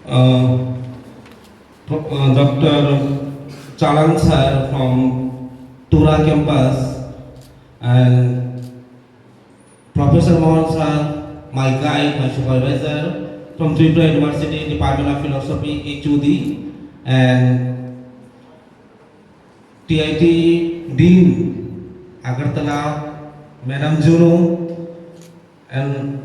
uh, Dr. Chalan sir from Tura campus and Professor Mohan sir, my guide, my supervisor from Tripura University, Department of Philosophy, HUD, and TIT Dean Agartala, Madam Juno, and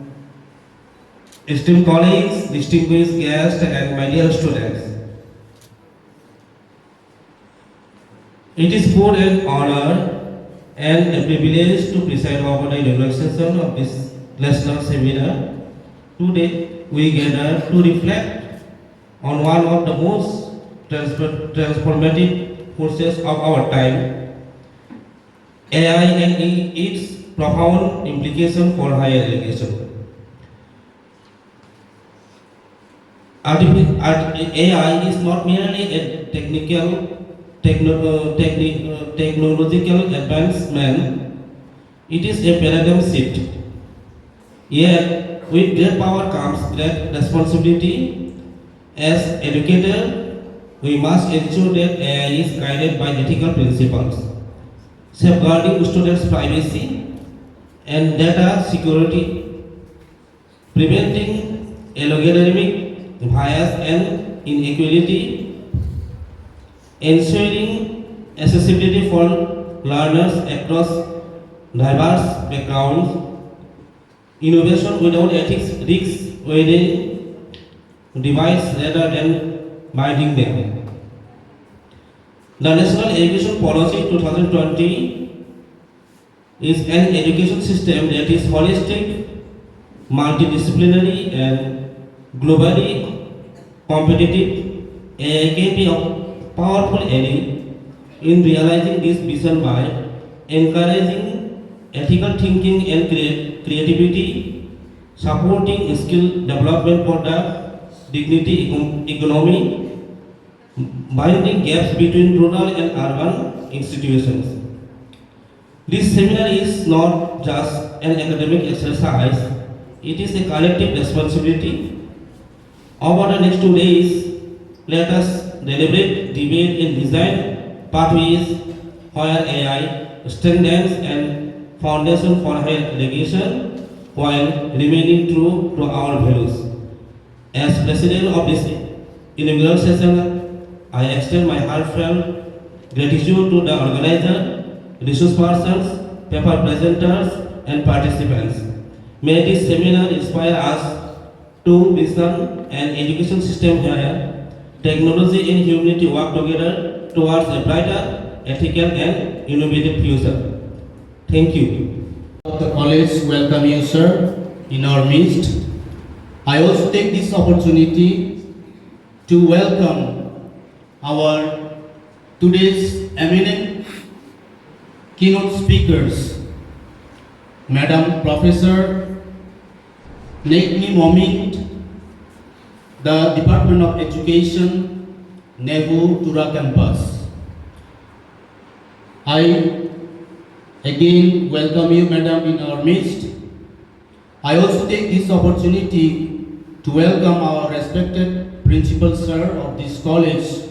esteemed colleagues, distinguished guests, and my dear students. It is both an honor and a privilege to preside over the inaugural session of this national seminar. Today, we gather to reflect on one of the most transformative forces of our time, AI and its profound implication for higher education. AI is not merely a technological advancement, it is a paradigm shift. Yet, with great power comes great responsibility. As educators, we must ensure that AI is guided by ethical principles, safeguarding students' privacy and data security, preventing algorithmic bias and inequality, ensuring accessibility for learners across diverse backgrounds, innovation without ethics risks weighing device rather than binding them. The National Education Policy 2020 is an education system that is holistic, multidisciplinary, and globally competitive. AI can be a powerful ally in realizing this vision by encouraging ethical thinking and creativity, supporting skill development for the dignity economy, binding gaps between rural and urban institutions. This seminar is not just an academic exercise, it is a collective responsibility. Over the next 2 days, let us deliberate, debate, and design pathways where AI strengthens and foundation for higher education while remaining true to our values. As president of this inaugural session, I extend my heartfelt gratitude to the organizer, resource persons, paper presenters, and participants. May this seminar inspire us to vision an education system where technology and humanity work together towards a brighter, ethical, and innovative future. Thank you. The college welcome you, sir, in our midst. I also take this opportunity to welcome our today's eminent keynote speakers, Madam Professor Negmi Momit, the Department of Education, Nevu Tura campus. I again welcome you, Madam, in our midst. I also take this opportunity to welcome our respected Principal Sir of this college,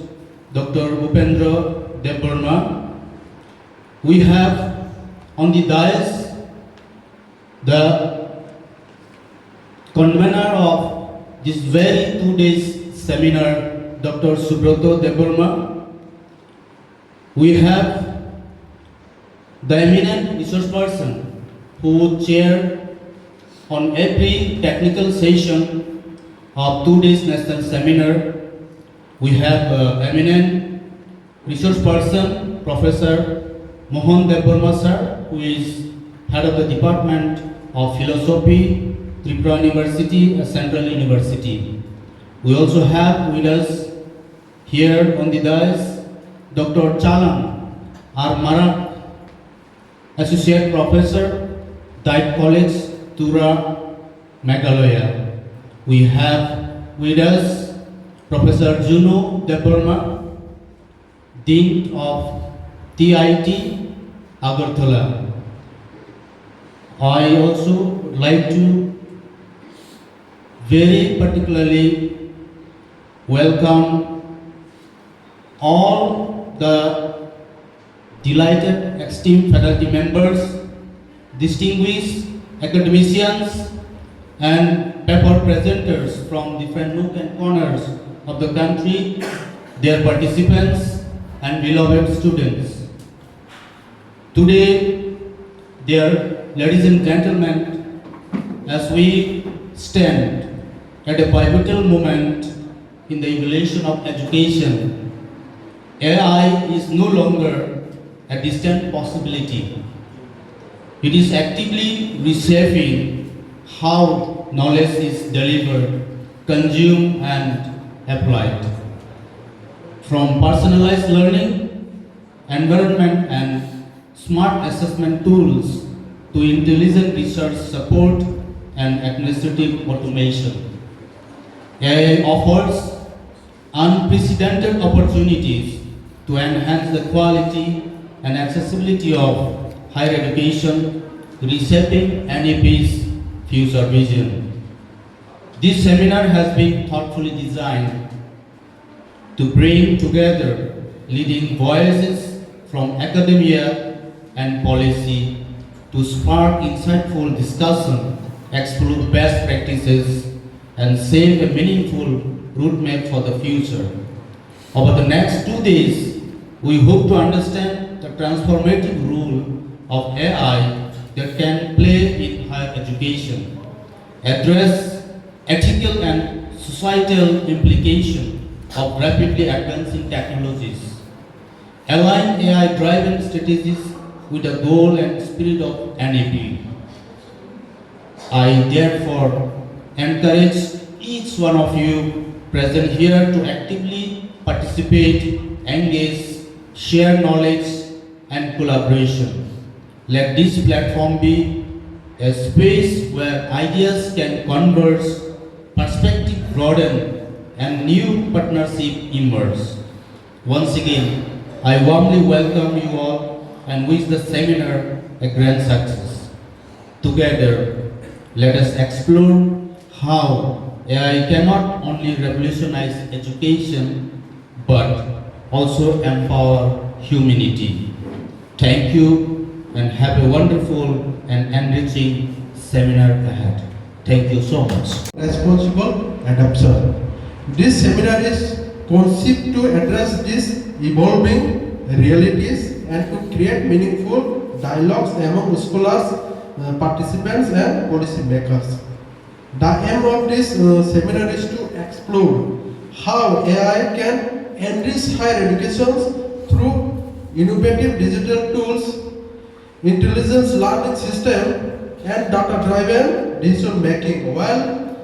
Dr. Bhupendra Debbarma. We have on the dais the convener of this very 2 days seminar, Dr. Subroto Debbarma. We have the eminent resource person who would chair on every technical session of 2 days national seminar. We have eminent resource person, Professor Mohan Debbarma sir, who is head of the Department of Philosophy, Tripura University, a Central University. We also have with us here on the dais Dr. Chalan R. Marak, Associate Professor, Diet College, Tura, Meghalaya. We have with us Professor Juno Debbarma, Dean of TIT, Agartala. I also would like to very particularly welcome all the delighted esteemed faculty members, distinguished academicians, and paper presenters from different nook and corners of the country, their participants, and beloved students. Today, dear ladies and gentlemen, as we stand at a pivotal moment in the evolution of education, AI is no longer a distant possibility. It is actively reshaping how knowledge is delivered, consumed, and applied. From personalized learning, environment, and smart assessment tools to intelligent research support and administrative automation, AI offers unprecedented opportunities to enhance the quality and accessibility of higher education, reshaping NEP's future vision. This seminar has been thoughtfully designed to bring together leading voices from academia and policy to spark insightful discussion, explore best practices, and set a meaningful roadmap for the future. Over the next 2 days, we hope to understand the transformative role of AI that can play in higher education, address ethical and societal implications of rapidly advancing technologies, align AI-driven strategies with the goal and spirit of NEP. I therefore encourage each one of you present here to actively participate, engage, share knowledge and collaboration. Let this platform be a space where ideas can converge, perspective broaden, and new partnership emerge. Once again, I warmly welcome you all and wish the seminar a grand success. Together, let us explore how AI cannot only revolutionize education but also empower humanity. Thank you and have a wonderful and enriching seminar ahead. Thank you so much. Responsible and observe. This seminar is conceived to address these evolving realities and to create meaningful dialogues among scholars, participants and policy makers. The aim of this seminar is to explore how AI can enrich higher education through innovative digital tools, intelligence learning system and data-driven decision making while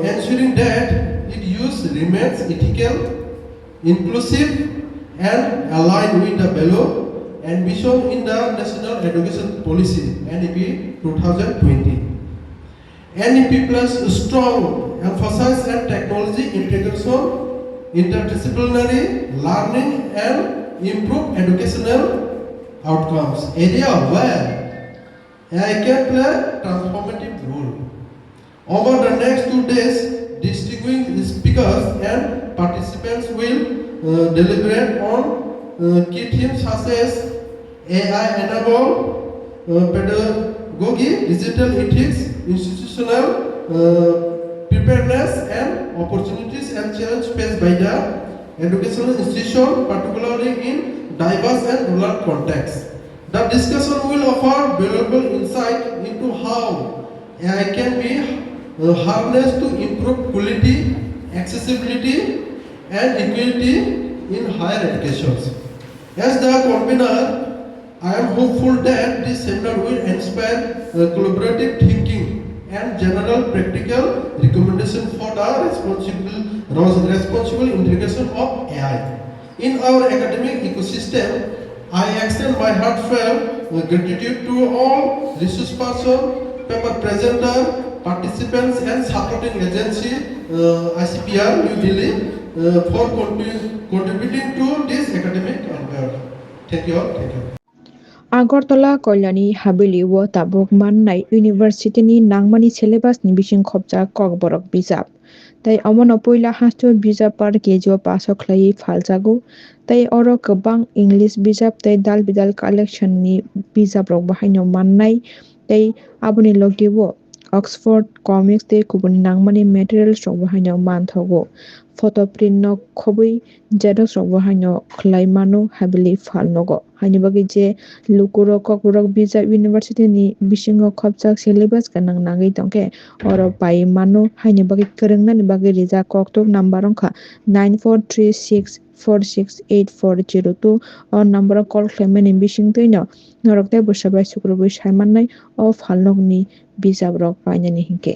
ensuring that its use remains ethical, inclusive and aligned with the value and vision in the National Education Policy NEP 2020. NEP plus strong emphasis on technology integration, interdisciplinary learning and improved educational outcomes, area where AI can play transformative role. Over the next 2 days, distinguished speakers and participants will deliberate on key themes such as AI-enabled pedagogy, digital ethics, institutional preparedness and opportunities and challenges faced by the educational institution, particularly in diverse and rural contexts. The discussion will offer valuable insight into how AI can be harnessed to improve quality, accessibility, and equity in higher education. As the convener, I am hopeful that this seminar will inspire collaborative thinking and general practical recommendation for the responsible integration of AI in our academic ecosystem. I extend my heartfelt gratitude to all resource persons, paper presenter, participants and supporting agency ICPR New Delhi for contributing to this academic endeavor. Thank you all. Thank you. Agartala Koilani Habili wo tabuk mannai University ni nangmani syllabus ni bising khopjak kokborok bijap. tei omono poila hasto bijap par kejo paso khlai phaljago tei oro kwbang English bijap tei dal bidal collection ni bijap rok bahaino mannai tei aboni logio Oxford comics tei kubun nangmani materials rok bahaino manthogo photo print no khobui xerox rok bahaino khlai mano habili phalnogo haini bagi je lukurok kokrok bijap university ni bisingo khopjak syllabus ganang nangui tongkhe oro pai mano haini bagi kwrwngnani bagi rijak koktok number wngkha 9436468402 o number o call khlaimani bisingtwi no norok tei bwsabai sukrubui saimannai o phalnokni bijap rok painani hinkhe.